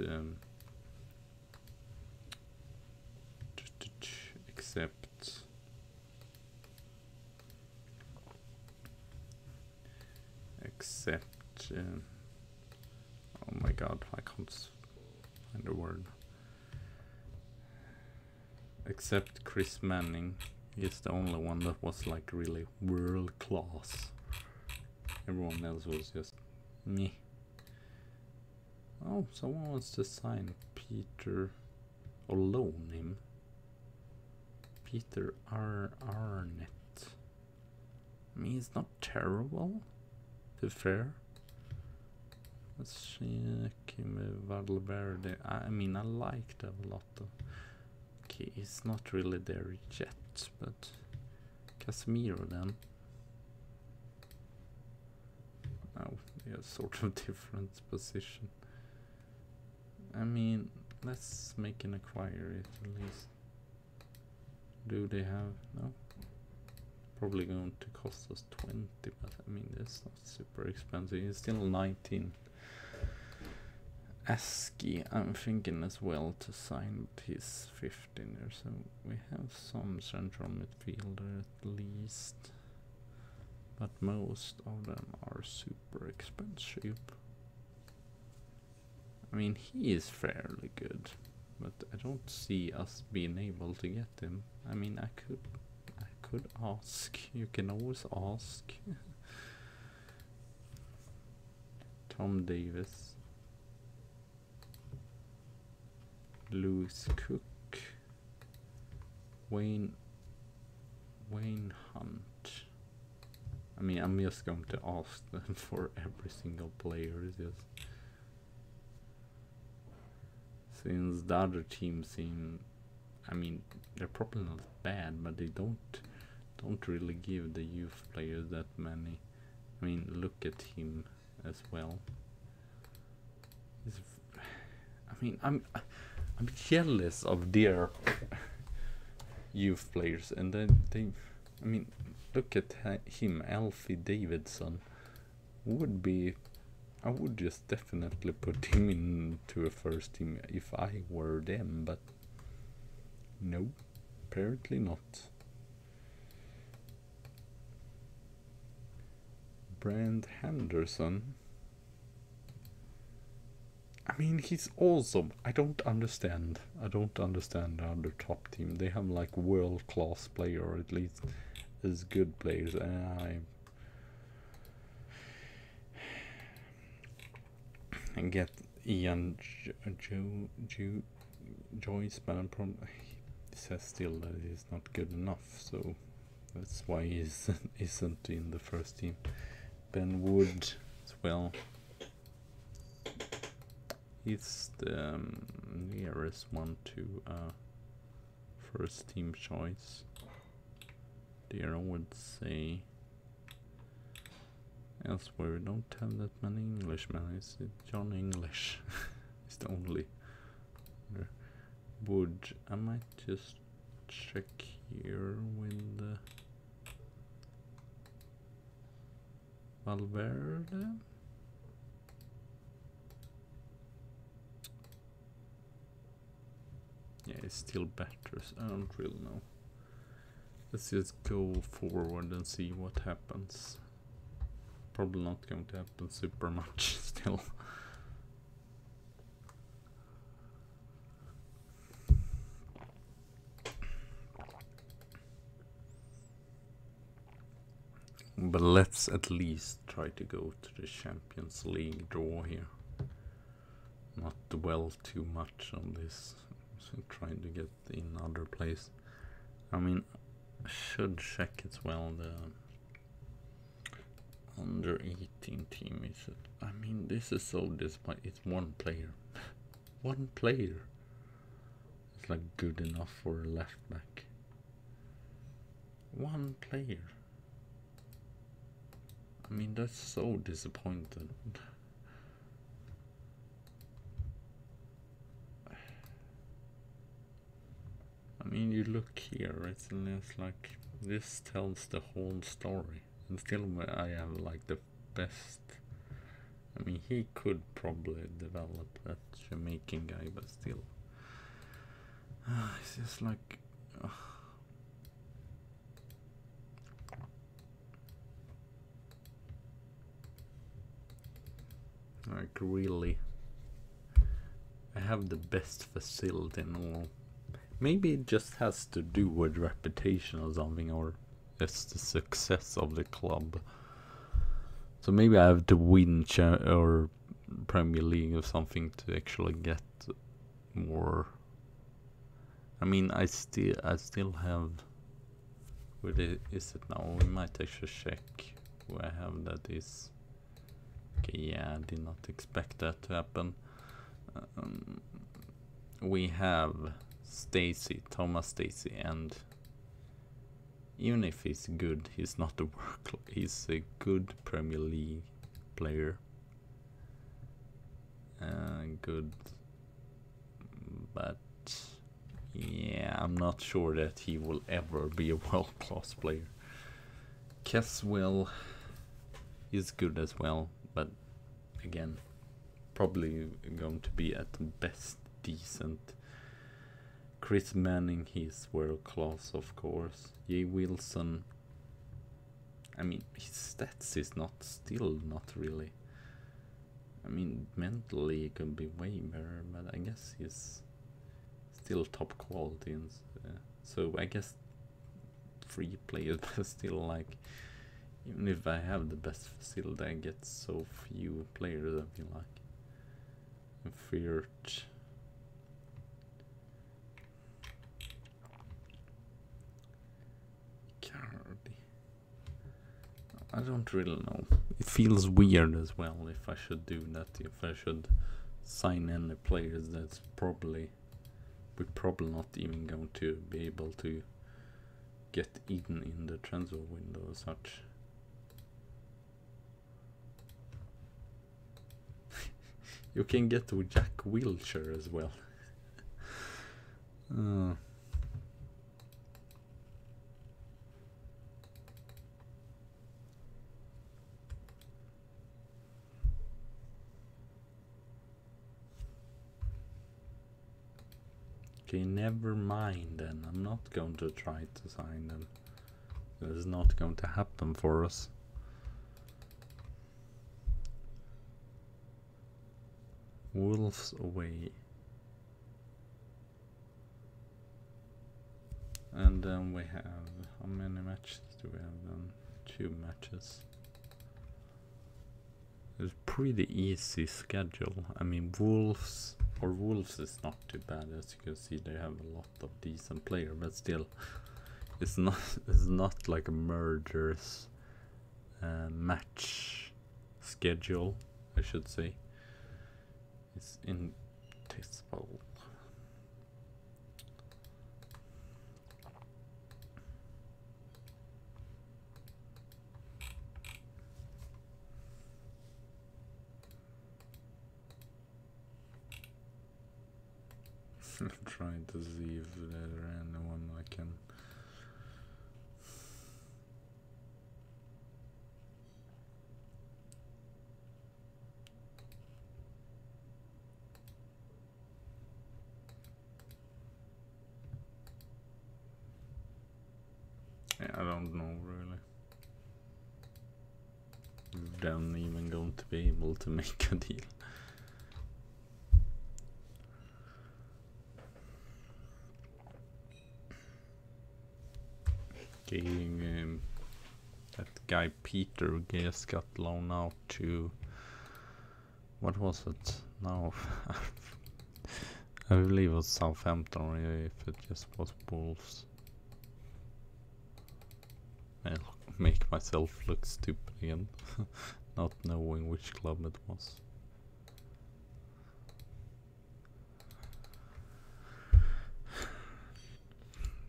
Speaker 1: oh my god, I can't find the word. Except Chris Manning, he's the only one that was like really world class. Everyone else was just meh. Oh, someone wants to sign Peter, or loan him. Peter Arnett. I mean, he's not terrible, to be fair. Let's check him with Valverde. I mean, I like that a lot though. Okay, he's not really there yet, but Casemiro then. Oh, yeah, sort of different position. I mean, let's make an acquire it at least. Do they have? No? Probably going to cost us 20, but I mean, that's not super expensive. It's still 19. ASCII, I'm thinking as well to sign, but he's 15 or so. We have some central midfielder at least, but most of them are super expensive. I mean, he is fairly good, but I don't see us being able to get him. I mean, I could ask. You can always ask. Tom Davis. Lewis Cook, Wayne Hunt. I mean, I'm just going to ask them for every single player, just since the other teams seem, I mean, they're probably not bad, but they don't really give the youth players that many. I mean, look at him as well. I mean, I'm jealous of their youth players, and then I mean, look at him, Alfie Davidson. I would just definitely put him into a first team if I were them, but no, apparently not. Brand Henderson. I mean, he's awesome. I don't understand the other top team. They have like world-class player, or at least as good players. I get Ian Joyce, but he says still that he's not good enough, so that's why he isn't in the first team. Ben Wood as well. He's the nearest one to first team choice. There, I would say. Elsewhere, we don't have that many Englishmen. It's John English. It's the only. Wood. I might just check here with the Valverde. Yeah, it's still better, so I don't really know. Let's just go forward and see what happens. Probably not going to happen super much still. But let's at least try to go to the Champions League draw here. Not dwell too much on this. So trying to get in other place. I mean, I should check as well the under 18 team. I mean, this is so disappointing. It's one player. One player. It's like good enough for a left back. One player. I mean, that's so disappointing. I mean, you look here, it's like this tells the whole story, and still I have like the best. I mean, he could probably develop that Jamaican guy, but still, it's just like. Like really, I have the best facility in all. Maybe it just has to do with reputation or something, or it's the success of the club. So maybe I have to win or Premier League or something to actually get more. I mean, I still have. What is it now? We might actually check who I have that is. Okay, yeah, I did not expect that to happen. We have Thomas Stacey, and even if he's good, he's not a he's a good Premier League player. Good, but yeah, I'm not sure that he will ever be a world-class player. Caswell is good as well, but again, probably going to be at best decent. Chris Manning, he's world class, of course. Jay Wilson, I mean, his stats is still not really. I mean, mentally he could be way better, but I guess he's still top quality. And, so I guess 3 players, but still, like, even if I have the best facility, I get so few players. I feel like. And Fiert. I don't really know. It feels weird as well if I should do that. If I should sign any players, that's probably we're probably not even going to be able to get in the transfer window as such. You can get with Jack Wilshere as well. Okay, never mind then. I'm not going to try to sign them. That is not going to happen for us. Wolves away. And then we have, how many matches do we have then? 2 matches. It's pretty easy schedule. I mean, Wolves is not too bad. As you can see, they have a lot of decent players, but still, it's not like a murderous match schedule, I should say. It's intestable. I'm trying to see if there's anyone I can. Yeah, I don't know really. They're not even going to be able to make a deal. That guy Peter Guess got loaned out to, what was it now? I believe it was Southampton, or if it just was Wolves. I'll make myself look stupid again, not knowing which club it was.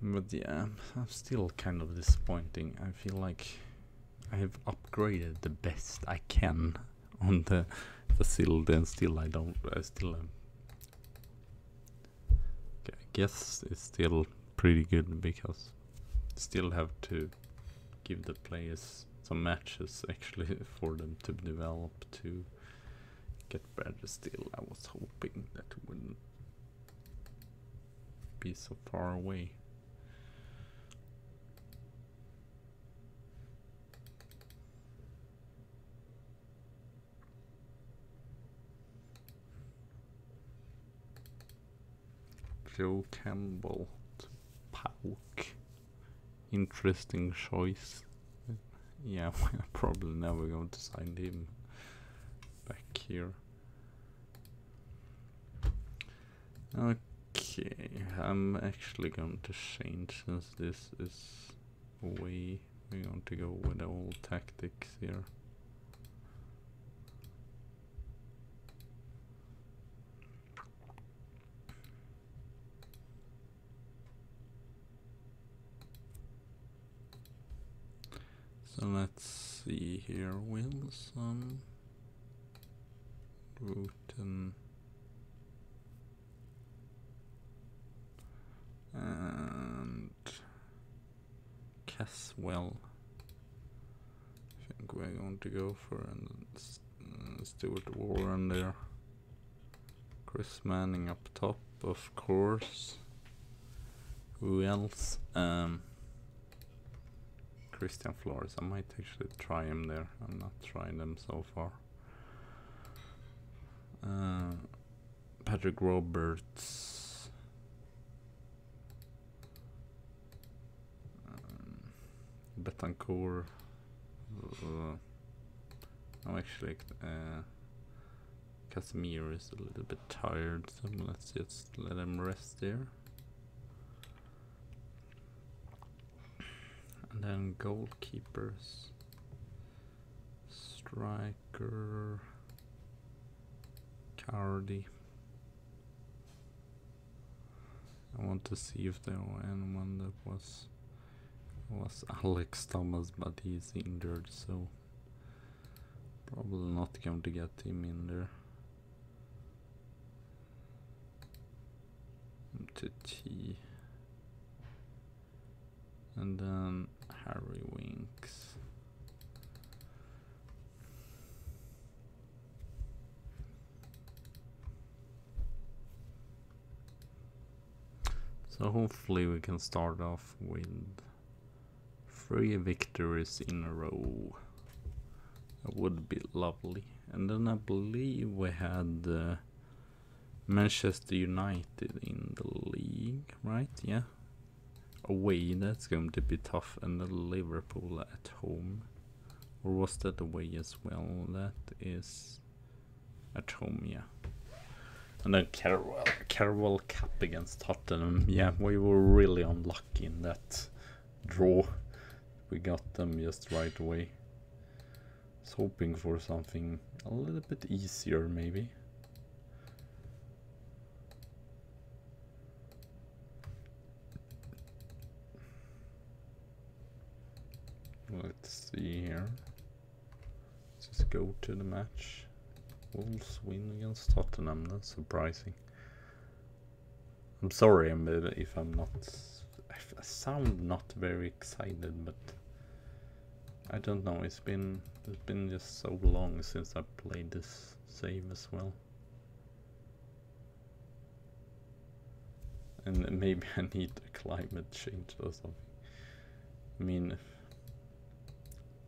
Speaker 1: But yeah, I'm still kind of disappointing. I feel like I have upgraded the best I can on the facility, and still I still okay, I guess it's still pretty good because I still have to give the players some matches actually for them to develop to get better. Still, I was hoping that it wouldn't be so far away. Joe Campbell to Pauk. Interesting choice. Yeah, we're probably never going to sign him back here. Okay, I'm actually going to change since this is away. We're going to go with the old tactics here. So let's see here, Wilson, Wooten, and Caswell. I think we're going to go for Stuart Warren there. Chris Manning up top, of course. Who else? Christian Flores. I might actually try him there. I'm not trying them so far. Patrick Roberts. Betancourt. I'm actually Casemiro is a little bit tired, so let's just let him rest there. And then goalkeepers. Striker. Cardi. I want to see if there were anyone that was Alex Thomas, but he's injured, so probably not going to get him in there. To T. And then Harry Winks. So hopefully we can start off with 3 victories in a row. That would be lovely. And then I believe we had Manchester United in the league, right? Yeah. Away, that's going to be tough. And then Liverpool at home. Or was that away as well? That is at home, yeah. And then Carabao Cup against Tottenham. Yeah, we were really unlucky in that draw. We got them just right away. I was hoping for something a little bit easier, maybe. Let's see here. Let's just go to the match. Wolves win against Tottenham. That's surprising. I'm sorry if I'm not. I sound not very excited, but I don't know. It's been just so long since I played this save as well, and maybe I need a climate change or something. I mean,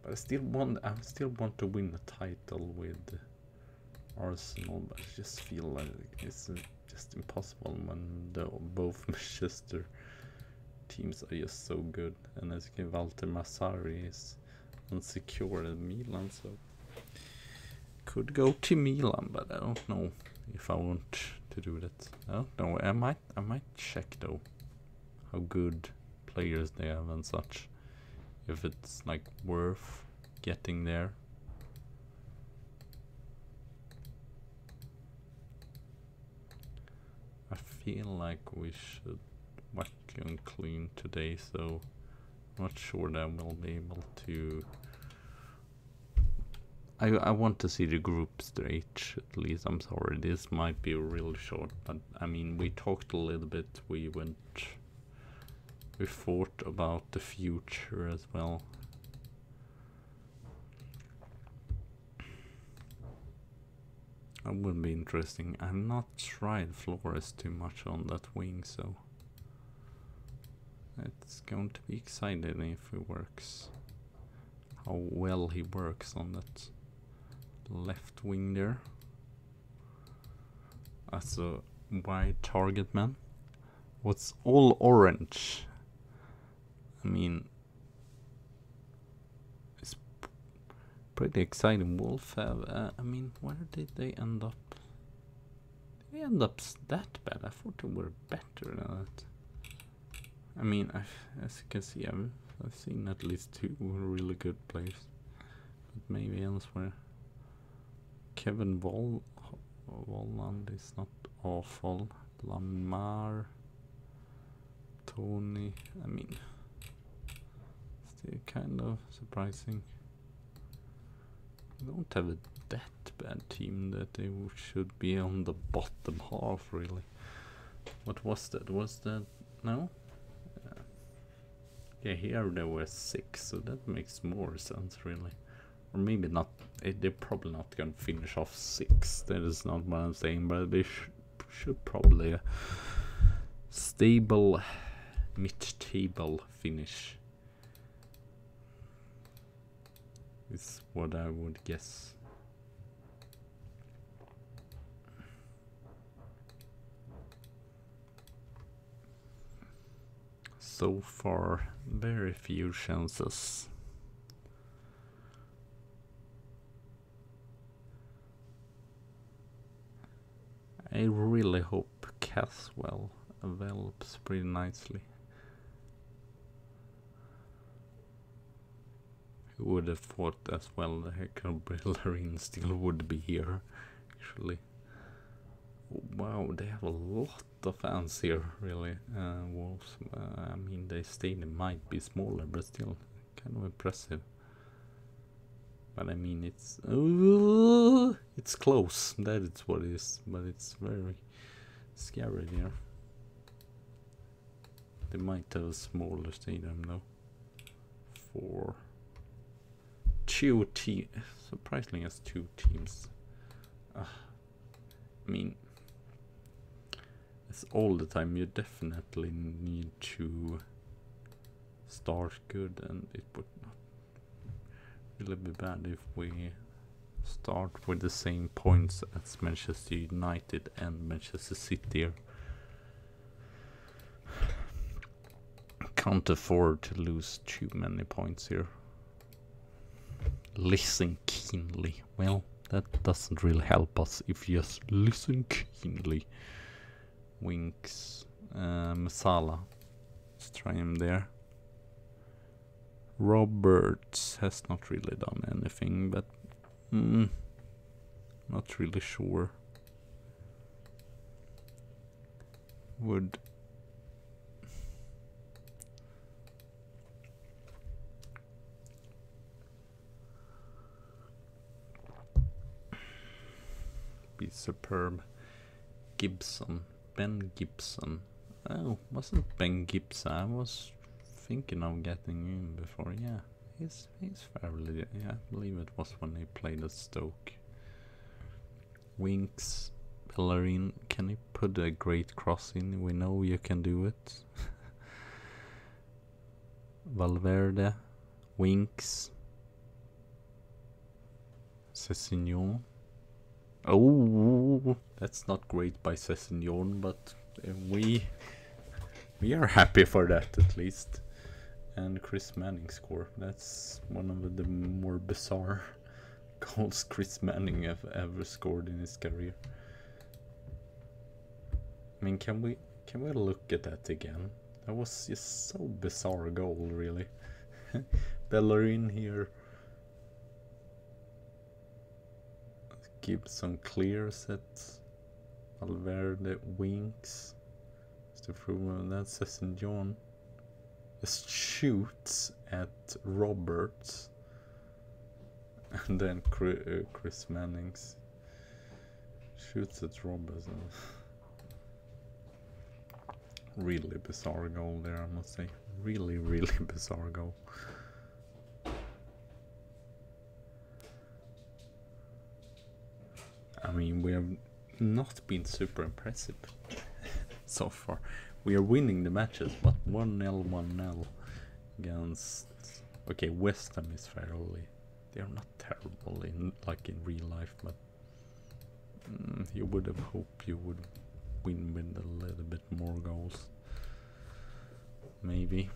Speaker 1: but I still want to win the title with Arsenal, but I just feel like it's just impossible when both Manchester teams are just so good, and as you can, Walter Massari is unsecure at Milan, so could go to Milan, but I don't know if I want to do that. I don't know. I might check though how good players they have and such, if it's like worth getting there. I feel like we should vacuum clean today, so I'm not sure that we'll be able to. I want to see the group stage at least. I'm sorry, this might be real short, but I mean, we talked a little bit. We thought about the future as well. That would be interesting. I've not tried Flores too much on that wing, so it's going to be exciting if it works. How well he works on that left wing there. As a wide target man. What's all orange? I mean, it's pretty exciting. Wolf have, I mean, where did they end up? Did they end up that bad? I thought they were better than that. I mean, as you can see, I've seen at least 2 really good players, but maybe elsewhere. Kevin Volland is not awful. Lamar, Tony. I mean, still kind of surprising. We don't have a that bad team that they should be on the bottom half, really. What was that? Was that no? Yeah, here there were 6, so that makes more sense, really. Or maybe not. They're probably not gonna finish off 6. That is not what I'm saying, but they should probably stable mid-table finish is what I would guess. So far, very few chances. I really hope Caswell develops pretty nicely. would have thought as well the Hector Bellerin still would be here, actually. Wow, they have a lot of fans here, really. Wolves, I mean, their stadium might be smaller, but still kind of impressive. But I mean, it's close, that is what it is, but it's very scary here. They might have a smaller stadium though. For two teams, surprisingly as 2 teams. I mean, it's all the time. You definitely need to start good, and it would not really be bad if we start with the same points as Manchester United and Manchester City. Can't afford to lose too many points here. Listen keenly. Well, that doesn't really help us if you just listen keenly. Winks, Masala. Let's try him there. Roberts has not really done anything, but not really sure. Would be superb. Gibson, Ben Gibson. Oh, wasn't Ben Gibson? I was thinking of getting him before. Yeah, he's fairly. Yeah, I believe it was when he played at Stoke. Winks, Bellerin. Can he put a great cross in? We know you can do it. Valverde, Winks, Sessignon. Oh, that's not great by Sessignon, but we are happy for that at least. And Chris Manning score. That's one of the more bizarre goals Chris Manning have ever scored in his career. I mean, can we look at that again? That was just so bizarre goal, really. Bellerin here. Gibson clears it. Valverde winks. That's Sessignon. Just shoots at Roberts. And then Chris Mannings shoots at Roberts. Really bizarre goal there, I must say. Really, really bizarre goal. I mean, we have not been super impressive so far. We are winning the matches, but 1-0, 1-0 against... Okay, West Ham is fairly... They are not terrible in real life, but you would have hoped you would win with a little bit more goals. Maybe.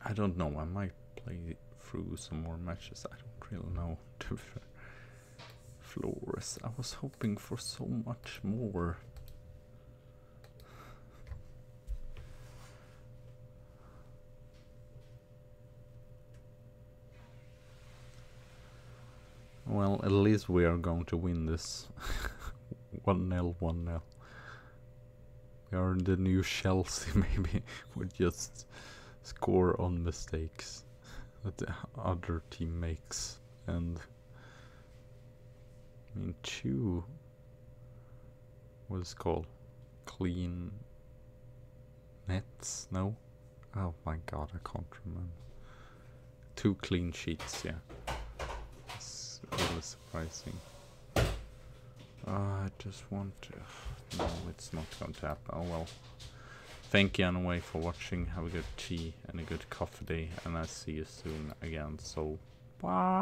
Speaker 1: I don't know, I might play through some more matches. I don't really know, to be fair. Flores, I was hoping for so much more. Well, at least we are going to win this. 1-0, 1-0. We are the new Chelsea, maybe. We just score on mistakes that the other team makes. And I mean, what's it called? Clean nets? No? Oh my god, I can't remember. 2 clean sheets, yeah. It's really surprising. I just want to... No, it's not going to happen. Oh well. Thank you anyway for watching. Have a good tea and a good coffee day. And I'll see you soon again. So, bye!